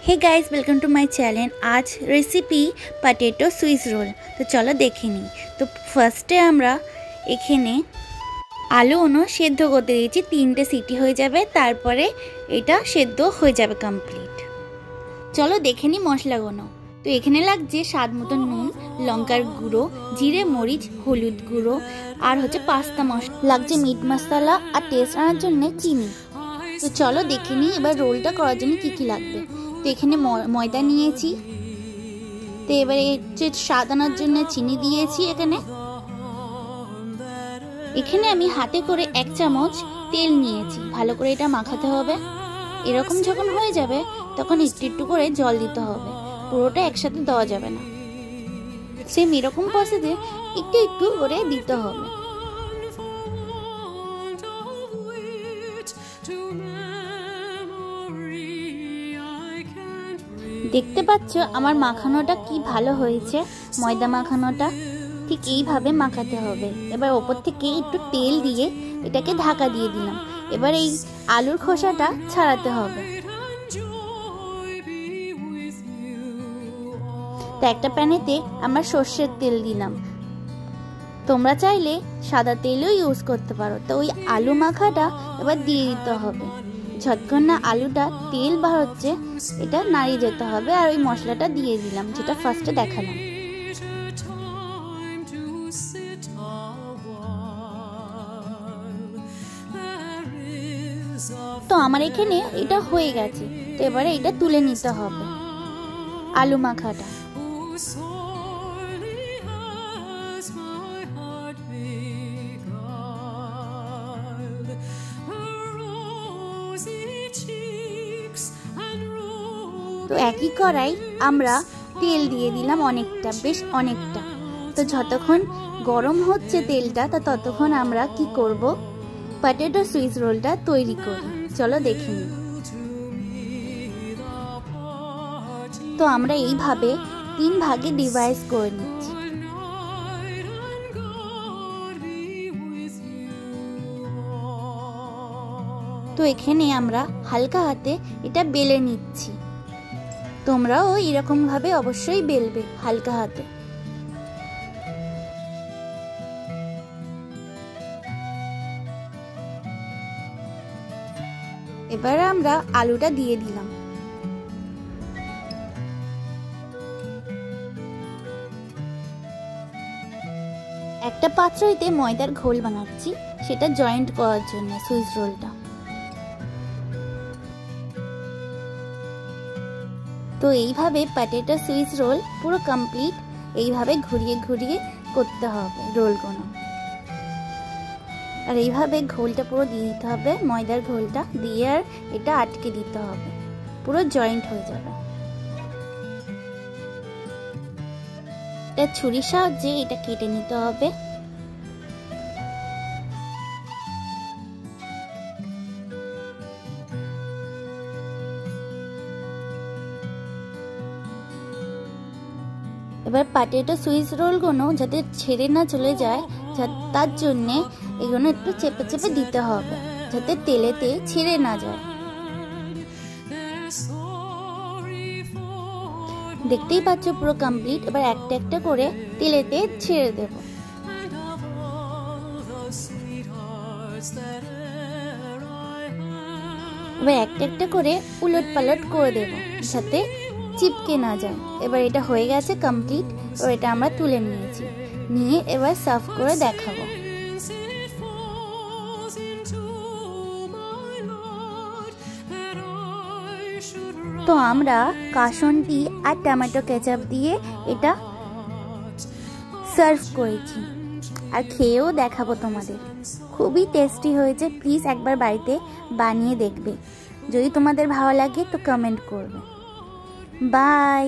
Hey guys, welcome to my channel. आज recipe potato Swiss roll. तो चलो देखे नी। तो फार्स्टे आमरा एखाने आलू सेদ্ধ करते दिएछि, 3টে सीटी हो जाबे, तारपरे एटा सेদ্ধ हो जाबे कमप्लीट। चलो देखे नी मशलागुलो। तो एखाने लागছে स्वाद मतो नुन, लंकार गुड़ो, जिरे मरिच, हलुद गुड़ो और होच्छे पास्ता मशला, लागছে मीट मसाला और टेस्ट आनार जन्य चीनी। तो चलो देखे नी एबार रोलटा करार जन्य कि लागबे। तो एखाने मयदा निয়েছি, तो एबारे स्वाद आनार जन्य चीनी दिয়েছি। एखाने आमी हाथे करे 1 চামচ तेल निয়েছি। भालो करे এটা মাখাতে হবে। এরকম যখন হয়ে যাবে তখন একটু একটু করে জল দিতে হবে, পুরোটা একসাথে দেওয়া যাবে না। সেম এরকম প্রসেসে একটু একটু করে দিতে হবে। দেখতে পাচ্ছ আমার মাখানোটা কি ভালো হয়েছে। ময়দা মাখানোটা ঠিক এইভাবে মাখাতে হবে। এবার উপর থেকে একটু তেল দিয়ে এটাকে ঢাকা দিয়ে দিলাম। এবার এই আলুর খোসাটা ছাড়াতে হবে। তো একটা প্যানেতে আমরা সরষের তেল দিলাম, তোমরা চাইলে সাদা তেলও ইউজ করতে পারো। তো ওই আলু মাখাটা এবার দিয়ে দিতে হবে। যতক্ষণ না আলুটা তেল বার হচ্ছে এটা নাড়িয়ে যেতে হবে। আর ওই মশলাটা দিয়ে দিলাম যেটা ফার্স্টে দেখালাম। তো আমার এখানে এটা হয়ে গেছে। তো এবারে এটা তুলে নিতে হবে আলু মাখাটা। তো একই কড়াই আমরা তেল দিয়ে দিলাম অনেকটা, বেশ অনেকটা। তো যতক্ষণ গরম হচ্ছে তেলটা ততক্ষণ আমরা কি করব, পটেটো সুইস রোলটা তৈরি করি। চলো দেখে নিই। তো আমরা এইভাবে 3 ভাগে ডিভাইড করে নিচ্ছি। তো এখানে আমরা হালকা হাতে এটা বেলে নিচ্ছি। তোমরাও এরকম ভাবে অবশ্যই বেলবে হালকা হাতে। এবার আমরা আলুটা দিয়ে দিলাম। একটা পাত্রতে ময়দার ঘোল বানাচ্ছি, সেটা জয়েন্ট করার জন্য সুইস রোলটা। তো এইভাবে পটেটো সুইস রোল পুরো কমপ্লিট এইভাবে ঘুরিয়ে ঘুরিয়ে করতে হবে রোলগুলো। আর এইভাবে ঘোলটা পুরো দিয়ে দিতে হবে, ময়দার ঘোলটা দিয়ে আর এটা আটকে দিতে হবে, পুরো জয়েন্ট হয়ে যাবে। এটা ছুরির সাহায্যে এটা কেটে নিতে হবে। এবার পটেটো সুইস রোলগুলো যাতে ছেড়ে না চলে যায় তার জন্য এগুলো একটু চেপে চেপে দিতে হবে যাতে তেলেতে ছেড়ে না যায়। দেখতেই পাচ্ছ পুরো কমপ্লিট। এবার একটা একটা করে তেলেতে ছেড়ে দেব। এবার একটা একটা করে উলট পালট করে দেব যাতে চিপকে না যায়। এবার এটা হয়ে গেছে কমপ্লিট। তো এটা আমরা তুলে নিয়েছি, নিয়ে এবার সার্ভ করে দেখাবো। তো আমরা কাসুন্দি আর টমেটো কেচাপ দিয়ে এটা সার্ভ করেছি আর খেয়েও দেখাবো তোমাদের। খুবই টেস্টি হয়েছে। প্লিজ একবার বাড়িতে বানিয়ে দেখবে। যদি তোমাদের ভালো লাগে তো কমেন্ট করবে। বাই।